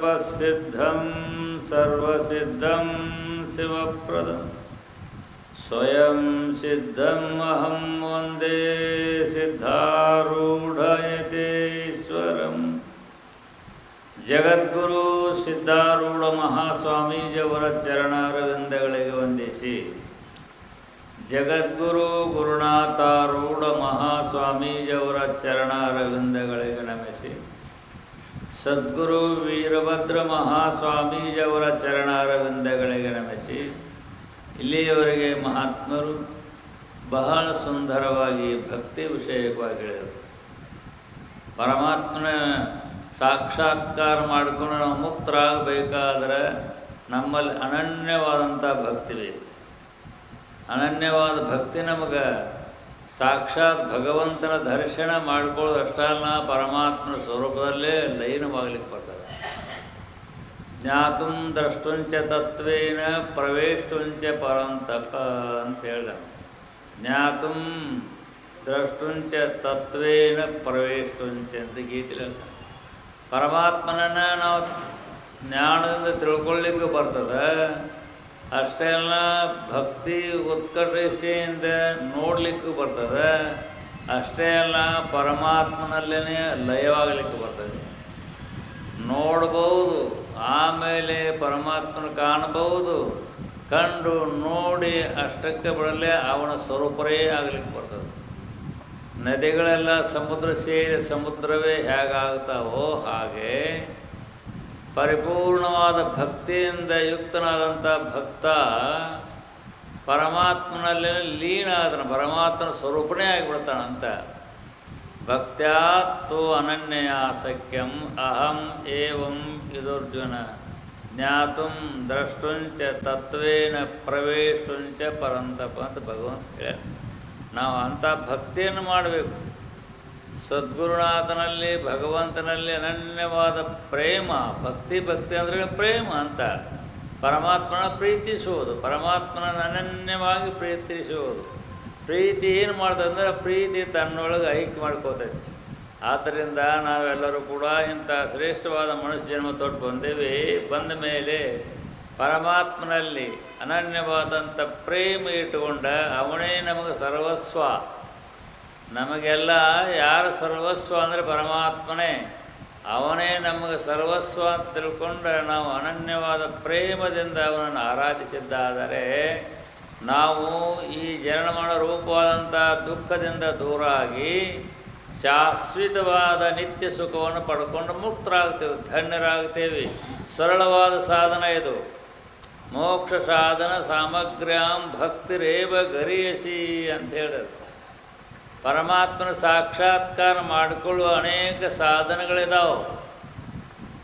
ತಪಸ್ಸಿದ್ಧಂ ಸರ್ವಸಿದ್ಧಂ ಶಿವಪ್ರದಂ ಸ್ವಯಂ ಸಿದ್ಧಂ ಅಹಂ ವಂದೇ ಸಿದ್ಧಾರೂಢಯತೀಶ್ವರಂ. ಜಗದ್ಗುರು ಸಿದ್ಧಾರೂಢ ಮಹಾಸ್ವಾಮೀಜಿಯವರ ಚರಣಾರವಿಂದಗಳಿಗೆ ವಂದಿಸಿ, ಜಗದ್ಗುರು ಗುರುನಾಥಾರೂಢ ಮಹಾಸ್ವಾಮೀಜಿಯವರ ಚರಣಾರವಿಂದಗಳಿಗೆ ನಮಿಸಿ, ಸದ್ಗುರು ವೀರಭದ್ರ ಮಹಾಸ್ವಾಮೀಜಿಯವರ ಚರಣಾರವಿಂದಗಳಿಗೆ ನಮಿಸಿ, ಇಲ್ಲಿಯವರೆಗೆ ಮಹಾತ್ಮರು ಬಹಳ ಸುಂದರವಾಗಿ ಭಕ್ತಿ ವಿಷಯಕವಾಗಿ ಹೇಳಿದರು. ಪರಮಾತ್ಮನ ಸಾಕ್ಷಾತ್ಕಾರ ಮಾಡಿಕೊಂಡು ನಾವು ಮುಕ್ತರಾಗಬೇಕಾದ್ರೆ ನಮ್ಮಲ್ಲಿ ಅನನ್ಯವಾದಂಥ ಭಕ್ತಿ ಬೇಕು. ಅನನ್ಯವಾದ ಭಕ್ತಿ ನಮಗೆ ಸಾಕ್ಷಾತ್ ಭಗವಂತನ ದರ್ಶನ ಮಾಡ್ಕೊಳ್ಳೋದು ಅಷ್ಟಲ್ಲ, ಪರಮಾತ್ಮನ ಸ್ವರೂಪದಲ್ಲೇ ಲೈನವಾಗಲಿಕ್ಕೆ ಬರ್ತದೆ. ಜ್ಞಾತುಂ ದ್ರಷ್ಟುಂಚ ತತ್ವೇನ ಪ್ರವೇಷ್ಟುಂಚ ಪರಂತಪ ಅಂತ ಹೇಳ್ದ. ಜ್ಞಾತುಂ ದ್ರಷ್ಟುಂಚ ತತ್ವೇನ ಪ್ರವೇಷ್ಟುಂಚ ಅಂತ ಗೀತೆಲಿ ಹೇಳ್ತಾನೆ. ಪರಮಾತ್ಮನನ್ನು ನಾವು ಜ್ಞಾನದಿಂದ ತಿಳ್ಕೊಳ್ಳಿಕ್ಕೆ ಬರ್ತದೆ. ಅಷ್ಟೇ ಅಲ್ಲ, ಭಕ್ತಿ ಉತ್ಕೃಷ್ಟತೆಯಿಂದ ನೋಡಲಿಕ್ಕೂ ಬರ್ತದೆ. ಅಷ್ಟೇ ಅಲ್ಲ, ಪರಮಾತ್ಮನಲ್ಲೇ ಲಯವಾಗಲಿಕ್ಕೆ ಬರ್ತದೆ. ನೋಡ್ಬೋದು, ಆಮೇಲೆ ಪರಮಾತ್ಮನ ಕಾಣಬಹುದು. ಕಂಡು ನೋಡಿ ಅಷ್ಟಕ್ಕೆ ಬಿಡಲೇ ಅವನ ಸ್ವರೂಪರೇ ಆಗಲಿಕ್ಕೆ ಬರ್ತದೆ. ನದಿಗಳೆಲ್ಲ ಸಮುದ್ರ ಸೇರಿ ಸಮುದ್ರವೇ ಹೇಗಾಗ್ತಾವೋ ಹಾಗೆ ಪರಿಪೂರ್ಣವಾದ ಭಕ್ತಿಯಿಂದ ಯುಕ್ತನಾದಂಥ ಭಕ್ತ ಪರಮಾತ್ಮನಲ್ಲಿ ಲೀನ ಆದನು, ಪರಮಾತ್ಮನ ಸ್ವರೂಪನೇ ಆಗಿಬಿಡ್ತಾನಂತ. ಭಕ್ತ್ಯಾತ್ತು ಅನನ್ಯ ಸಖ್ಯಂ ಅಹಂ ಏವಂ ಇದರ್ಜುನ ಜ್ಞಾತುಂ ದ್ರಷ್ಟುಂಚ ತತ್ವೇನ ಪ್ರವೇಶುಂಚ ಪರಂತಪ ಅಂತ ಭಗವಂತ ಹೇಳ. ನಾವು ಅಂಥ ಭಕ್ತಿಯನ್ನು ಮಾಡಬೇಕು. ಸದ್ಗುರುನಾಥನಲ್ಲಿ ಭಗವಂತನಲ್ಲಿ ಅನನ್ಯವಾದ ಪ್ರೇಮ, ಭಕ್ತಿ ಅಂದರೆ ಪ್ರೇಮ ಅಂತ. ಪರಮಾತ್ಮನ ಪ್ರೀತಿಸುವುದು, ಪರಮಾತ್ಮನ ಅನನ್ಯವಾಗಿ ಪ್ರೀತಿಸುವುದು. ಪ್ರೀತಿ ಏನು ಮಾಡ್ತದೆ ಅಂದರೆ ಪ್ರೀತಿ ತನ್ನೊಳಗೆ ಐಕ್ಯ ಮಾಡ್ಕೋತೈತಿ. ಆದ್ದರಿಂದ ನಾವೆಲ್ಲರೂ ಕೂಡ ಇಂಥ ಶ್ರೇಷ್ಠವಾದ ಮನುಷ್ಯ ಜನ್ಮ ತೊಟ್ಟು ಬಂದೇವೆ. ಬಂದ ಮೇಲೆ ಪರಮಾತ್ಮನಲ್ಲಿ ಅನನ್ಯವಾದಂಥ ಪ್ರೇಮ ಇಟ್ಟುಕೊಂಡ ಅವನೇ ನಮಗೆ ಸರ್ವಸ್ವ. ನಮಗೆಲ್ಲ ಯಾರು ಸರ್ವಸ್ವ ಅಂದರೆ ಪರಮಾತ್ಮನೇ. ಅವನೇ ನಮಗೆ ಸರ್ವಸ್ವ ಅಂತ ತಿಳ್ಕೊಂಡು ನಾವು ಅನನ್ಯವಾದ ಪ್ರೇಮದಿಂದ ಅವನನ್ನು ಆರಾಧಿಸಿದ್ದಾದರೆ ನಾವು ಈ ಜನನಮರಣ ರೂಪವಾದಂಥ ದುಃಖದಿಂದ ದೂರಾಗಿ ಶಾಶ್ವತವಾದ ನಿತ್ಯ ಸುಖವನ್ನು ಪಡ್ಕೊಂಡು ಮುಕ್ತರಾಗ್ತೇವೆ, ಧನ್ಯರಾಗ್ತೇವೆ. ಸರಳವಾದ ಸಾಧನ ಇದು. ಮೋಕ್ಷ ಸಾಧನ ಸಾಮಗ್ರ್ಯಾಂ ಭಕ್ತಿರೇವ ಗರೀಯಸಿ ಅಂತ ಹೇಳಿದ್ರು. ಪರಮಾತ್ಮನ ಸಾಕ್ಷಾತ್ಕಾರ ಮಾಡಿಕೊಳ್ಳುವ ಅನೇಕ ಸಾಧನಗಳಿದ್ದಾವೆ.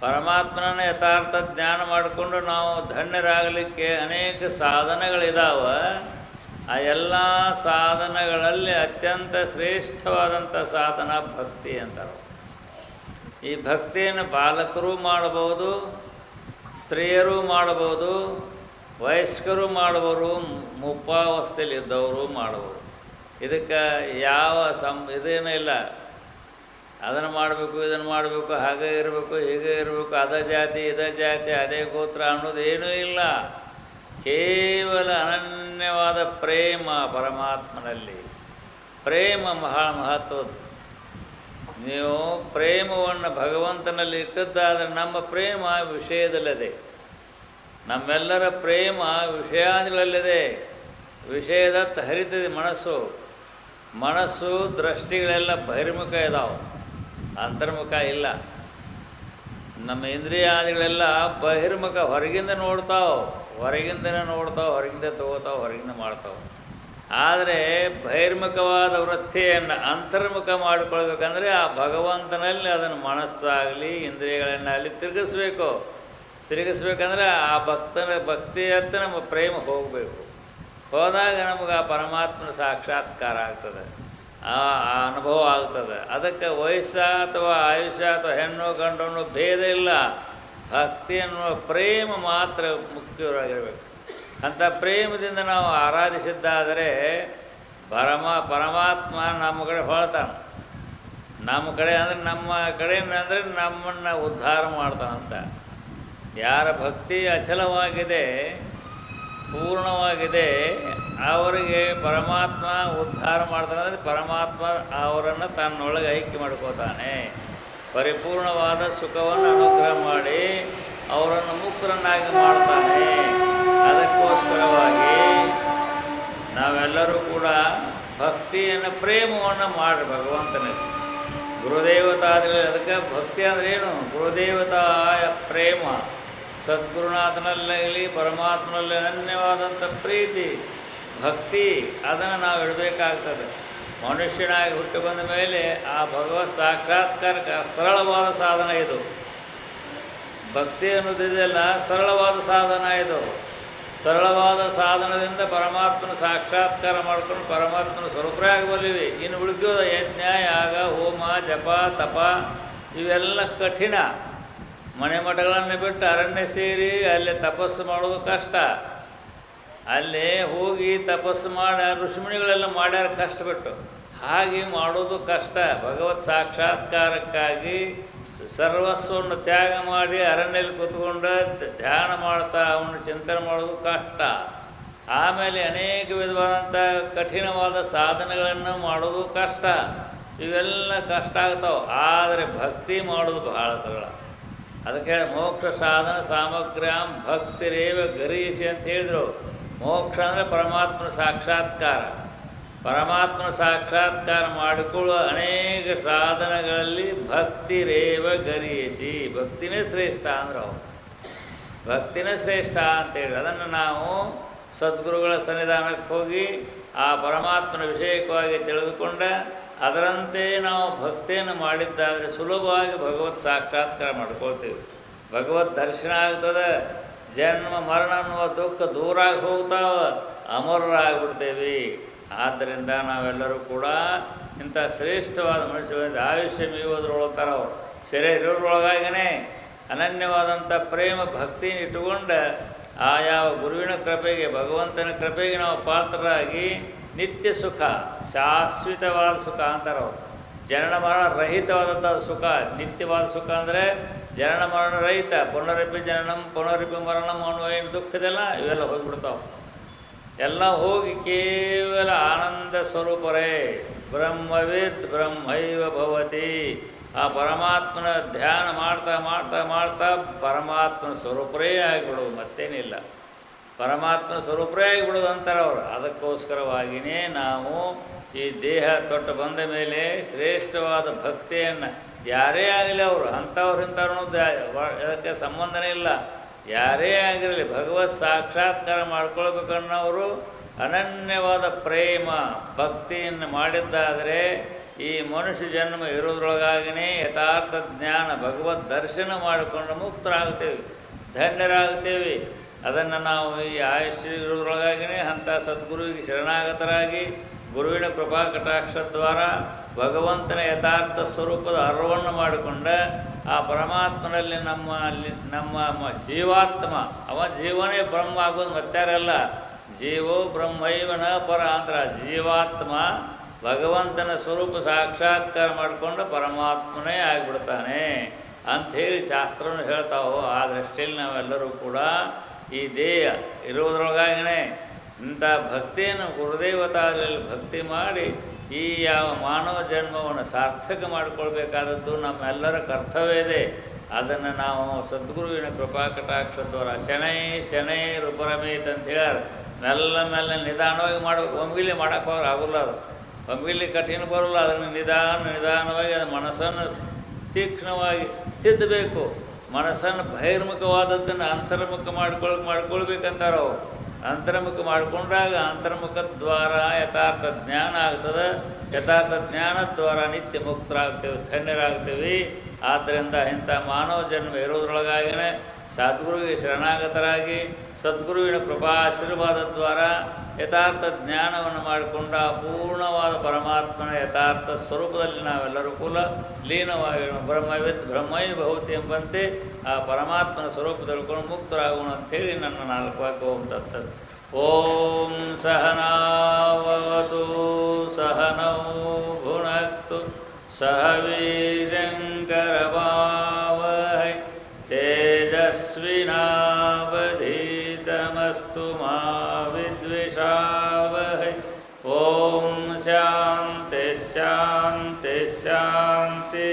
ಪರಮಾತ್ಮನ ಯಥಾರ್ಥ ಜ್ಞಾನ ಮಾಡಿಕೊಂಡು ನಾವು ಧನ್ಯರಾಗಲಿಕ್ಕೆ ಅನೇಕ ಸಾಧನಗಳಿದ್ದಾವೆ. ಆ ಎಲ್ಲ ಸಾಧನಗಳಲ್ಲಿ ಅತ್ಯಂತ ಶ್ರೇಷ್ಠವಾದಂಥ ಸಾಧನ ಭಕ್ತಿ ಅಂತಾರೆ. ಈ ಭಕ್ತಿಯನ್ನು ಬಾಲಕರು ಮಾಡಬಹುದು, ಸ್ತ್ರೀಯರು ಮಾಡಬಹುದು, ವಯಸ್ಕರು ಮಾಡಬಹುದು, ಮುಪ್ಪಾವಸ್ಥೆಯಲ್ಲಿ ಇದ್ದವರು ಮಾಡಬಹುದು. ಇದಕ್ಕೆ ಯಾವ ಇದೇನೂ ಇಲ್ಲ. ಅದನ್ನು ಮಾಡಬೇಕು, ಇದನ್ನು ಮಾಡಬೇಕು, ಹಾಗೆ ಇರಬೇಕು, ಹೀಗೆ ಇರಬೇಕು, ಅದ ಜಾತಿ ಇದ ಜಾತಿ ಅದೇ ಗೋತ್ರ ಅನ್ನೋದು ಏನೂ ಇಲ್ಲ. ಕೇವಲ ಅನನ್ಯವಾದ ಪ್ರೇಮ ಪರಮಾತ್ಮನಲ್ಲಿ. ಪ್ರೇಮ ಮಹತ್ವದ್ದು. ನೀವು ಪ್ರೇಮವನ್ನು ಭಗವಂತನಲ್ಲಿ ಇಟ್ಟದ್ದಾದರೆ ನಮ್ಮ ಪ್ರೇಮ ವಿಷಯದಲ್ಲಿದೆ. ನಮ್ಮೆಲ್ಲರ ಪ್ರೇಮ ವಿಷಯಾದಿಗಳಲ್ಲಿದೆ. ವಿಷಯದತ್ತ ಹರಿತದೆ ಮನಸ್ಸು ದೃಷ್ಟಿಗಳೆಲ್ಲ ಬಹಿರ್ಮುಖ ಇದಾವೆ, ಅಂತರ್ಮುಖ ಇಲ್ಲ. ನಮ್ಮ ಇಂದ್ರಿಯಾದಿಗಳೆಲ್ಲ ಬಹಿರ್ಮುಖ, ಹೊರಗಿಂದ ಹೊರಗಿಂದನೇ ನೋಡ್ತಾವೆ, ಹೊರಗಿಂದ ತಗೋತಾವೆ, ಹೊರಗಿಂದ ಮಾಡ್ತಾವೆ. ಆದರೆ ಬಹಿರ್ಮುಖವಾದ ವೃತ್ತಿಯನ್ನು ಅಂತರ್ಮುಖ ಮಾಡಿಕೊಳ್ಬೇಕಂದ್ರೆ ಆ ಭಗವಂತನಲ್ಲಿ ಅದನ್ನು ಮನಸ್ಸಾಗಲಿ ಇಂದ್ರಿಯಗಳನ್ನಾಗಲಿ ತಿರುಗಿಸ್ಬೇಕಂದ್ರೆ ಆ ಭಕ್ತಿಯತ್ತ ನಮ್ಮ ಪ್ರೇಮ ಹೋಗಬೇಕು. ಹೋದಾಗ ನಮಗೆ ಆ ಪರಮಾತ್ಮನ ಸಾಕ್ಷಾತ್ಕಾರ ಆಗ್ತದೆ, ಆ ಅನುಭವ ಆಗ್ತದೆ. ಅದಕ್ಕೆ ವಯಸ್ಸು ಅಥವಾ ಆಯುಷ್ಯ ಅಥವಾ ಹೆಣ್ಣು ಗಂಡು ಅನ್ನೋ ಭೇದ ಇಲ್ಲ. ಭಕ್ತಿ ಅನ್ನುವ ಪ್ರೇಮ ಮಾತ್ರ ಮುಖ್ಯವಾಗಿರಬೇಕು. ಅಂಥ ಪ್ರೇಮದಿಂದ ನಾವು ಆರಾಧಿಸಿದ್ದಾದರೆ ಪರಮಾತ್ಮ ನಮ್ಮ ಕಡೆ ಹೊಳ್ತಾನೆ. ನಮ್ಮ ಕಡೆ ಅಂದರೆ ನಮ್ಮ ಕಡೆ ಅಂದರೆ ನಮ್ಮನ್ನು ಉದ್ಧಾರ ಮಾಡ್ತಾನಂತ. ಯಾರ ಭಕ್ತಿ ಅಚಲವಾಗಿದೆ, ಪೂರ್ಣವಾಗಿದೆ, ಅವರಿಗೆ ಪರಮಾತ್ಮ ಉದ್ಧಾರ ಮಾಡ್ತಾನೆ. ಅಂದರೆ ಪರಮಾತ್ಮ ಅವರನ್ನು ತನ್ನೊಳಗೆ ಐಕ್ಯ ಮಾಡ್ಕೋತಾನೆ. ಪರಿಪೂರ್ಣವಾದ ಸುಖವನ್ನು ಅನುಗ್ರಹ ಮಾಡಿ ಅವರನ್ನು ಮುಕ್ತರನ್ನಾಗಿ ಮಾಡ್ತಾನೆ. ಅದಕ್ಕೋಸ್ಕರವಾಗಿ ನಾವೆಲ್ಲರೂ ಕೂಡ ಭಕ್ತಿಯನ್ನು, ಪ್ರೇಮವನ್ನು ಮಾಡಿ ಭಗವಂತನಿಗೆ. ಗುರುದೇವತಾದಲ್ಲಿ ಅದಕ್ಕೆ ಭಕ್ತಿ ಅಂದರೆ ಏನು? ಗುರುದೇವತಾಯ ಪ್ರೇಮ, ಸದ್ಗುರುನಾಥನಲ್ಲಾಗಲಿ ಪರಮಾತ್ಮನಲ್ಲಿ ಅನನ್ಯವಾದಂಥ ಪ್ರೀತಿ, ಭಕ್ತಿ, ಅದನ್ನು ನಾವು ಇಡಬೇಕಾಗ್ತದೆ. ಮನುಷ್ಯನಾಗಿ ಹುಟ್ಟು ಬಂದ ಮೇಲೆ ಆ ಭಗವತ್ ಸಾಕ್ಷಾತ್ಕಾರಕ್ಕೆ ಸರಳವಾದ ಸಾಧನ ಇದು. ಭಕ್ತಿ ಅನ್ನೋದಿದೆಯಲ್ಲ, ಸರಳವಾದ ಸಾಧನ ಇದು. ಸರಳವಾದ ಸಾಧನದಿಂದ ಪರಮಾತ್ಮನ ಸಾಕ್ಷಾತ್ಕಾರ ಮಾಡ್ಕೊಂಡು ಪರಮಾತ್ಮನ ಸ್ವರೂಪರೇ ಆಗಬಲ್ಲಿವಿ. ಇನ್ನು ಉಳಿದೋದ ಯಜ್ಞ, ಯಾಗ, ಹೋಮ, ಜಪ, ತಪ ಇವೆಲ್ಲ ಕಠಿಣ. ಮನೆ ಮಠಗಳನ್ನು ಬಿಟ್ಟು ಅರಣ್ಯ ಸೇರಿ ಅಲ್ಲಿ ತಪಸ್ಸು ಮಾಡೋದು ಕಷ್ಟ. ಅಲ್ಲಿ ಹೋಗಿ ತಪಸ್ಸು ಮಾಡಿ ಋಷಿಮುನಿಗಳೆಲ್ಲ ಮಾಡ್ಯಾರ ಕಷ್ಟಪಟ್ಟು. ಹಾಗೆ ಮಾಡೋದು ಕಷ್ಟ. ಭಗವತ್ ಸಾಕ್ಷಾತ್ಕಾರಕ್ಕಾಗಿ ಸರ್ವಸ್ವವನ್ನು ತ್ಯಾಗ ಮಾಡಿ ಅರಣ್ಯಲ್ಲಿ ಕೂತ್ಕೊಂಡು ಧ್ಯಾನ ಮಾಡ್ತಾ ಅವನು ಚಿಂತನೆ ಮಾಡೋದು ಕಷ್ಟ. ಆಮೇಲೆ ಅನೇಕ ವಿಧವಾದಂಥ ಕಠಿಣವಾದ ಸಾಧನೆಗಳನ್ನು ಮಾಡೋದು ಕಷ್ಟ. ಇವೆಲ್ಲ ಕಷ್ಟ ಆಗ್ತಾವೆ. ಆದರೆ ಭಕ್ತಿ ಮಾಡೋದು ಬಹಳ ಸರಳ. ಅದಕ್ಕೆ ಮೋಕ್ಷ ಸಾಧನ ಸಾಮಗ್ರ್ಯಾಂ ಭಕ್ತಿರೇವ ಗರೀಸಿ ಅಂತ ಹೇಳಿದರು. ಮೋಕ್ಷ ಅಂದರೆ ಪರಮಾತ್ಮನ ಸಾಕ್ಷಾತ್ಕಾರ. ಪರಮಾತ್ಮನ ಸಾಕ್ಷಾತ್ಕಾರ ಮಾಡಿಕೊಳ್ಳುವ ಅನೇಕ ಸಾಧನಗಳಲ್ಲಿ ಭಕ್ತಿರೇವ ಗರೀಸಿ, ಭಕ್ತಿನೇ ಶ್ರೇಷ್ಠ ಅಂದ್ರೆ ಅವರು. ಭಕ್ತಿನೇ ಶ್ರೇಷ್ಠ ಅಂತೇಳಿ ಅದನ್ನು ನಾವು ಸದ್ಗುರುಗಳ ಸನ್ನಿಧಾನಕ್ಕೆ ಹೋಗಿ ಆ ಪರಮಾತ್ಮನ ವಿಷಯಕವಾಗಿ ತಿಳಿದುಕೊಂಡ ಅದರಂತೆ ನಾವು ಭಕ್ತಿಯನ್ನು ಮಾಡಿದ್ದಾದರೆ ಸುಲಭವಾಗಿ ಭಗವತ್ ಸಾಕ್ಷಾತ್ಕಾರ ಮಾಡ್ಕೊಳ್ತೀವಿ. ಭಗವತ್ ದರ್ಶನ ಆಗ್ತದೆ. ಜನ್ಮ ಮರಣ ಅನ್ನುವ ದುಃಖ ದೂರಾಗಿ ಹೋಗ್ತಾವ, ಅಮರರಾಗ್ಬಿಡ್ತೇವೆ. ಆದ್ದರಿಂದ ನಾವೆಲ್ಲರೂ ಕೂಡ ಇಂಥ ಶ್ರೇಷ್ಠವಾದ ಮನುಷ್ಯ ಆಯುಷ್ಯ ಮೀಯೋದ್ರೊಳಗ್ತಾರೆ. ಅವರು ಸೆರೆ ಇರೋದ್ರೊಳಗಾಗಿಯೇ ಅನನ್ಯವಾದಂಥ ಪ್ರೇಮ ಭಕ್ತಿ ಇಟ್ಟುಕೊಂಡು ಆ ಯಾವ ಗುರುವಿನ ಕೃಪೆಗೆ, ಭಗವಂತನ ಕೃಪೆಗೆ ನಾವು ಪಾತ್ರರಾಗಿ ನಿತ್ಯ ಸುಖ, ಶಾಶ್ವತವಾದ ಸುಖ ಅಂತಾರೆ ಅವರು. ಜನನ ಮರಣ ರಹಿತವಾದಂಥ ಸುಖ. ನಿತ್ಯವಾದ ಸುಖ ಅಂದರೆ ಜನನ ಮರಣ ರಹಿತ. ಪುನರಪಿ ಜನನಂ ಪುನರಪಿ ಮರಣಂ ಅನ್ನುವ ಏನು ದುಃಖದೆಲ್ಲ ಇವೆಲ್ಲ ಹೋಗಿಬಿಡ್ತಾವೆ. ಎಲ್ಲ ಹೋಗಿ ಕೇವಲ ಆನಂದ ಸ್ವರೂಪರೇ. ಬ್ರಹ್ಮವಿದ್ ಬ್ರಹ್ಮೈವ ಭವತಿ. ಆ ಪರಮಾತ್ಮನ ಧ್ಯಾನ ಮಾಡ್ತಾ ಮಾಡ್ತಾ ಮಾಡ್ತಾ ಪರಮಾತ್ಮನ ಸ್ವರೂಪರೇ ಆಗಿಬಿಡೋದು, ಮತ್ತೇನಿಲ್ಲ. ಪರಮಾತ್ಮ ಸ್ವರೂಪರೇ ಆಗಿಬಿಡೋದು ಅಂತಾರೆ ಅವರು. ಅದಕ್ಕೋಸ್ಕರವಾಗಿಯೇ ನಾವು ಈ ದೇಹ ತೊಟ್ಟು ಬಂದ ಮೇಲೆ ಶ್ರೇಷ್ಠವಾದ ಭಕ್ತಿಯನ್ನು ಯಾರೇ ಆಗಲಿ ಅವರು ಅಂಥವ್ರು ಇಂಥವ್ರು ಅದಕ್ಕೆ ಸಂಬಂಧನೇ ಇಲ್ಲ. ಯಾರೇ ಆಗಿರಲಿ ಭಗವತ್ ಸಾಕ್ಷಾತ್ಕಾರ ಮಾಡ್ಕೊಳ್ಬೇಕನ್ನೋರು ಅನನ್ಯವಾದ ಪ್ರೇಮ ಭಕ್ತಿಯನ್ನು ಮಾಡಿದ್ದಾದರೆ ಈ ಮನುಷ್ಯ ಜನ್ಮ ಇರೋದ್ರೊಳಗಾಗಿಯೇ ಯಥಾರ್ಥ ಜ್ಞಾನ ಭಗವದ್ ದರ್ಶನ ಮಾಡಿಕೊಂಡು ಮುಕ್ತರಾಗ್ತೇವೆ, ಧನ್ಯರಾಗ್ತೇವೆ. ಅದನ್ನು ನಾವು ಈ ಆಯುಷ್ಯ ಇರೋದ್ರೊಳಗಾಗಿಯೇ ಅಂಥ ಸದ್ಗುರುವಿಗೆ ಶರಣಾಗತರಾಗಿ ಗುರುವಿನ ಕೃಪಾ ಕಟಾಕ್ಷದ್ವಾರ ಭಗವಂತನ ಯಥಾರ್ಥ ಸ್ವರೂಪದ ಅರಿವನ್ನು ಮಾಡಿಕೊಂಡ ಆ ಪರಮಾತ್ಮನಲ್ಲಿ ನಮ್ಮ ಜೀವಾತ್ಮ, ಅವ ಜೀವನೇ ಬ್ರಹ್ಮ ಆಗೋದು ಮತ್ತಾರಲ್ಲ. ಜೀವೋ ಬ್ರಹ್ಮೈವನ ಪರ ಅಂದ್ರೆ ಜೀವಾತ್ಮ ಭಗವಂತನ ಸ್ವರೂಪ ಸಾಕ್ಷಾತ್ಕಾರ ಮಾಡಿಕೊಂಡು ಪರಮಾತ್ಮನೇ ಆಗಿಬಿಡ್ತಾನೆ ಅಂಥೇಳಿ ಶಾಸ್ತ್ರವನ್ನು ಹೇಳ್ತಾವೋ. ಆ ದೃಷ್ಟಿಯಲ್ಲಿ ನಾವೆಲ್ಲರೂ ಕೂಡ ಈ ದೇಹ ಇರೋದ್ರೊಳಗಾಗಿಯೇ ಇಂಥ ಭಕ್ತಿಯನ್ನು ಗುರುದೇವತಾದಲ್ಲಿ ಭಕ್ತಿ ಮಾಡಿ ಈ ಯಾವ ಮಾನವ ಜನ್ಮವನ್ನು ಸಾರ್ಥಕ ಮಾಡಿಕೊಳ್ಬೇಕಾದದ್ದು ನಮ್ಮೆಲ್ಲರ ಕರ್ತವ್ಯ ಇದೆ. ಅದನ್ನು ನಾವು ಸದ್ಗುರುವಿನ ಕೃಪಾ ಕಟಾಕ್ಷದವರ ಶನೈ ರುಪರಮೇತ್ ಅಂತ ಹೇಳ್ಯಾರ. ಮೆಲ್ಲ ನಿಧಾನವಾಗಿ ಮಾಡಬೇಕು. ಒಮ್ಮಿಲಿ ಮಾಡೋಕ್ಕೆ ಹೋದ್ರೆ ಆಗೋಲ್ಲ. ಅದು ಒಮ್ಮಿಲಿ ಕಠಿಣ ಬರೋಲ್ಲ. ಅದನ್ನು ನಿಧಾನವಾಗಿ ಅದು ಮನಸ್ಸನ್ನು ತೀಕ್ಷ್ಣವಾಗಿ ತಿದ್ದಬೇಕು. ಮನಸ್ಸನ್ನು ಬಹಿರ್ಮುಖವಾದದ್ದನ್ನು ಅಂತರ್ಮುಖ ಮಾಡ್ಕೊಳ್ಬೇಕಂತಾರೆ ಅವರು. ಅಂತರ್ಮುಖ ಮಾಡಿಕೊಂಡಾಗ ಅಂತರ್ಮುಖ ದ್ವಾರ ಯಥಾರ್ಥ ಜ್ಞಾನ ಆಗ್ತದೆ. ಯಥಾರ್ಥ ಜ್ಞಾನದ್ವಾರ ನಿತ್ಯ ಮುಕ್ತರಾಗ್ತೇವೆ, ಧನ್ಯರಾಗ್ತೇವೆ. ಆದ್ದರಿಂದ ಇಂಥ ಮಾನವ ಜನ್ಮ ಇರೋದ್ರೊಳಗಾಗಿಯೇ ಸದ್ಗುರುವಿಗೆ ಶರಣಾಗತರಾಗಿ ಸದ್ಗುರುವಿನ ಕೃಪಾ ಆಶೀರ್ವಾದದ್ವಾರ ಯಥಾರ್ಥ ಜ್ಞಾನವನ್ನು ಮಾಡಿಕೊಂಡ ಪೂರ್ಣವಾದ ಪರಮಾತ್ಮನ ಯಥಾರ್ಥ ಸ್ವರೂಪದಲ್ಲಿ ನಾವೆಲ್ಲರೂ ಕೂಡ ಲೀನವಾಗಿರೋಣ. ಬ್ರಹ್ಮವಿದ್ ಬ್ರಹ್ಮೈ ಭವತಿ ಎಂಬಂತೆ ಆ ಪರಮಾತ್ಮನ ಸ್ವರೂಪ ತಿಳ್ಕೊಂಡು ಮುಕ್ತರಾಗೋಣ ಅಂಥೇಳಿ ನನ್ನ 4 ವಾಕ್ಯ. ಓಂ ತತ್ಸತ್. ಓಂ ಸಹನಾವತು ಸಹನೌ ಭುನಕ್ತು ಸಹ ವೀರ್ಯಂಕರವಾವಹೈ ತೇಜಸ್ವಿನಾ ಶಾಂತಿ ಶಾಂತಿ ಶಾಂತಿ.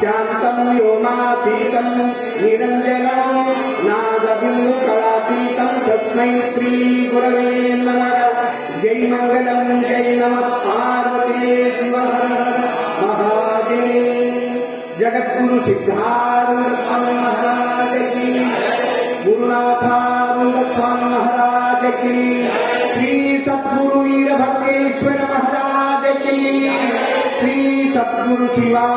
शांतं व्योमातीतं निरञ्जनं नादबिन्दुकलातीतं तस्मै श्रीगुरवे नमः। जय मंगलं जय नमः पार्वती महादेव। जगद्गुरु सिद्धारूढ़ स्वामी महाराज की, गुरुनाथारूढ़ स्वामी महाराज की श्री सद्गुरु वीरभद्रेश्वर महाराज की श्री सद्गुरु शिवा